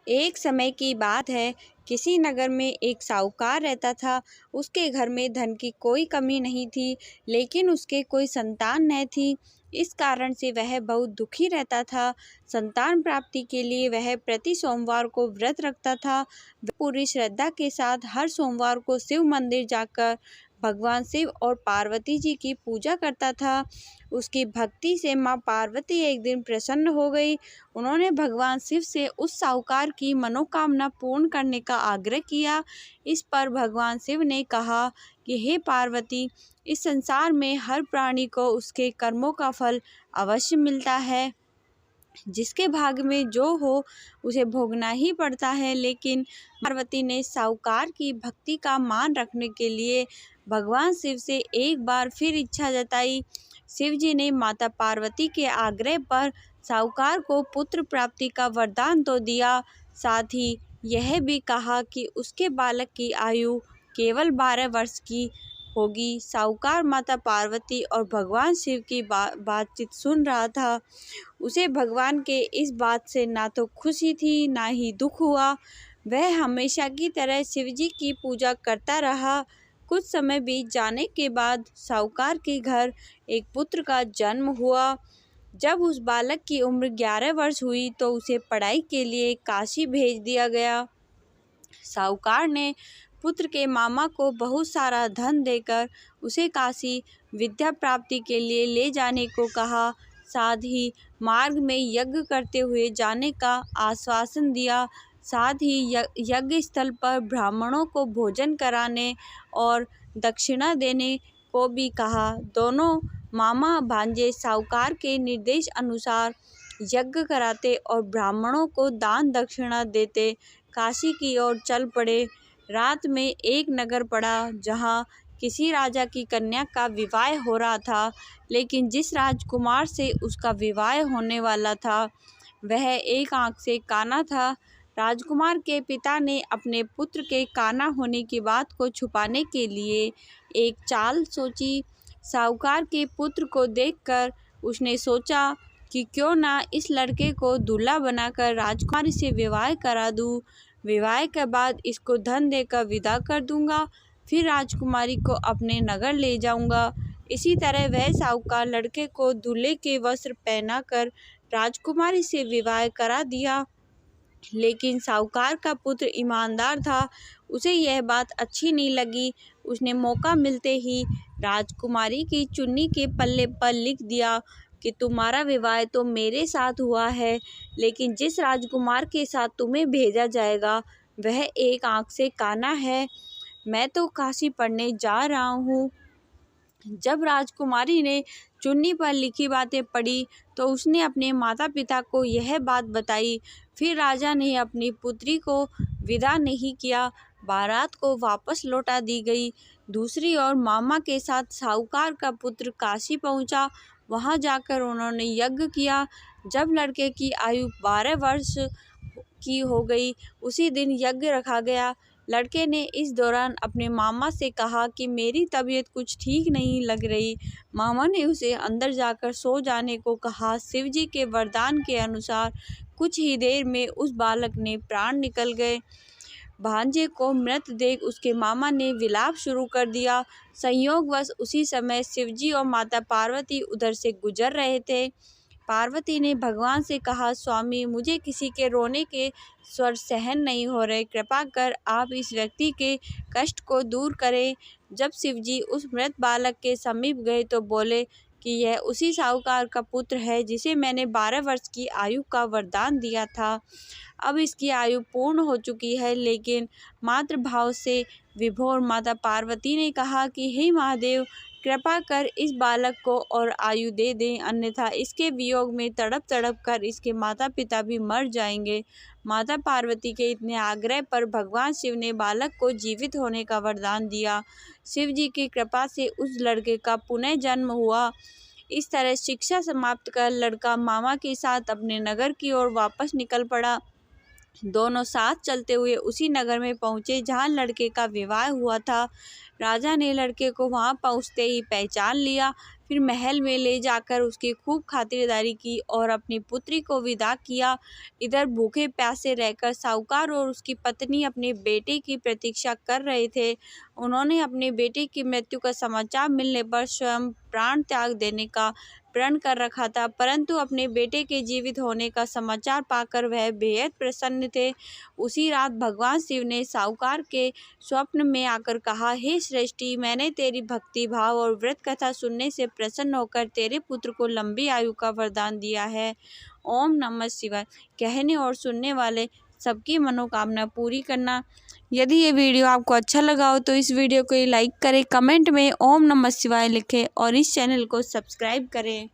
एक समय की बात है, किसी नगर में एक साहूकार रहता था। उसके घर में धन की कोई कमी नहीं थी, लेकिन उसके कोई संतान न थी। इस कारण से वह बहुत दुखी रहता था। संतान प्राप्ति के लिए वह प्रति सोमवार को व्रत रखता था। वह पूरी श्रद्धा के साथ हर सोमवार को शिव मंदिर जाकर भगवान शिव और पार्वती जी की पूजा करता था। उसकी भक्ति से माँ पार्वती एक दिन प्रसन्न हो गई। उन्होंने भगवान शिव से उस साहूकार की मनोकामना पूर्ण करने का आग्रह किया। इस पर भगवान शिव ने कहा कि हे पार्वती, इस संसार में हर प्राणी को उसके कर्मों का फल अवश्य मिलता है। जिसके भाग्य में जो हो उसे भोगना ही पड़ता है। लेकिन पार्वती ने साहूकार की भक्ति का मान रखने के लिए भगवान शिव से एक बार फिर इच्छा जताई। शिव जी ने माता पार्वती के आग्रह पर साहूकार को पुत्र प्राप्ति का वरदान तो दिया, साथ ही यह भी कहा कि उसके बालक की आयु केवल 12 वर्ष की होगी। साहूकार माता पार्वती और भगवान शिव की बातचीत सुन रहा था। उसे भगवान के इस बात से ना तो खुशी थी, ना ही दुख हुआ। वह हमेशा की तरह शिवजी की पूजा करता रहा। कुछ समय बीत जाने के बाद साहूकार के घर एक पुत्र का जन्म हुआ। जब उस बालक की उम्र 11 वर्ष हुई तो उसे पढ़ाई के लिए काशी भेज दिया गया। साहूकार ने पुत्र के मामा को बहुत सारा धन देकर उसे काशी विद्या प्राप्ति के लिए ले जाने को कहा। साथ ही मार्ग में यज्ञ करते हुए जाने का आश्वासन दिया। साथ ही यज्ञ स्थल पर ब्राह्मणों को भोजन कराने और दक्षिणा देने को भी कहा। दोनों मामा भांजे साहूकार के निर्देश अनुसार यज्ञ कराते और ब्राह्मणों को दान दक्षिणा देते काशी की ओर चल पड़े। रात में एक नगर पड़ा जहाँ किसी राजा की कन्या का विवाह हो रहा था, लेकिन जिस राजकुमार से उसका विवाह होने वाला था वह एक आंख से काना था। राजकुमार के पिता ने अपने पुत्र के काना होने की बात को छुपाने के लिए एक चाल सोची। साहूकार के पुत्र को देखकर उसने सोचा कि क्यों ना इस लड़के को दूल्हा बनाकर राजकुमारी से विवाह करा दूँ। विवाह के बाद इसको धन देकर विदा कर दूंगा, फिर राजकुमारी को अपने नगर ले जाऊंगा। इसी तरह वह साहूकार लड़के को दूल्हे के वस्त्र पहनाकर राजकुमारी से विवाह करा दिया। लेकिन साहूकार का पुत्र ईमानदार था, उसे यह बात अच्छी नहीं लगी। उसने मौका मिलते ही राजकुमारी की चुन्नी के पल्ले पर लिख दिया कि तुम्हारा विवाह तो मेरे साथ हुआ है, लेकिन जिस राजकुमार के साथ तुम्हें भेजा जाएगा वह एक आंख से काना है। मैं तो काशी पढ़ने जा रहा हूँ। जब राजकुमारी ने चुन्नी पर लिखी बातें पढ़ी तो उसने अपने माता पिता को यह बात बताई। फिर राजा ने अपनी पुत्री को विदा नहीं किया, बारात को वापस लौटा दी गई। दूसरी ओर मामा के साथ साहूकार का पुत्र काशी पहुंचा। वहां जाकर उन्होंने यज्ञ किया। जब लड़के की आयु 12 वर्ष की हो गई, उसी दिन यज्ञ रखा गया। लड़के ने इस दौरान अपने मामा से कहा कि मेरी तबीयत कुछ ठीक नहीं लग रही। मामा ने उसे अंदर जाकर सो जाने को कहा। शिवजी के वरदान के अनुसार कुछ ही देर में उस बालक ने प्राण निकल गए। भांजे को मृत देख उसके मामा ने विलाप शुरू कर दिया। संयोगवश उसी समय शिवजी और माता पार्वती उधर से गुजर रहे थे। पार्वती ने भगवान से कहा, स्वामी, मुझे किसी के रोने के स्वर सहन नहीं हो रहे, कृपा कर आप इस व्यक्ति के कष्ट को दूर करें। जब शिवजी उस मृत बालक के समीप गए तो बोले कि यह उसी साहूकार का पुत्र है जिसे मैंने 12 वर्ष की आयु का वरदान दिया था। अब इसकी आयु पूर्ण हो चुकी है। लेकिन मातृभाव से विभोर माता पार्वती ने कहा कि हे महादेव, कृपा कर इस बालक को और आयु दे दें, अन्यथा इसके वियोग में तड़प तड़प कर इसके माता पिता भी मर जाएंगे। माता पार्वती के इतने आग्रह पर भगवान शिव ने बालक को जीवित होने का वरदान दिया। शिव जी की कृपा से उस लड़के का पुनः जन्म हुआ। इस तरह शिक्षा समाप्त कर लड़का मामा के साथ अपने नगर की ओर वापस निकल पड़ा। दोनों साथ चलते हुए उसी नगर में पहुंचे जहां लड़के का विवाह हुआ था। राजा ने लड़के को वहां पहुंचते ही पहचान लिया। फिर महल में ले जाकर उसकी खूब खातिरदारी की और अपनी पुत्री को विदा किया। इधर भूखे प्यासे रहकर साहूकार और उसकी पत्नी अपने बेटे की प्रतीक्षा कर रहे थे। उन्होंने अपने बेटे की मृत्यु का समाचार मिलने पर स्वयं प्राण त्याग देने का प्रण कर रखा था, परंतु अपने बेटे के जीवित होने का समाचार पाकर वह बेहद प्रसन्न थे। उसी रात भगवान शिव ने साहूकार के स्वप्न में आकर कहा, हे श्रेष्ठी, मैंने तेरी भक्ति भाव और व्रत कथा सुनने से प्रसन्न होकर तेरे पुत्र को लंबी आयु का वरदान दिया है। ओम नमः शिवाय। कहने और सुनने वाले सबकी मनोकामना पूरी करना। यदि ये वीडियो आपको अच्छा लगा हो तो इस वीडियो को लाइक करें, कमेंट में ओम नमः शिवाय लिखें और इस चैनल को सब्सक्राइब करें।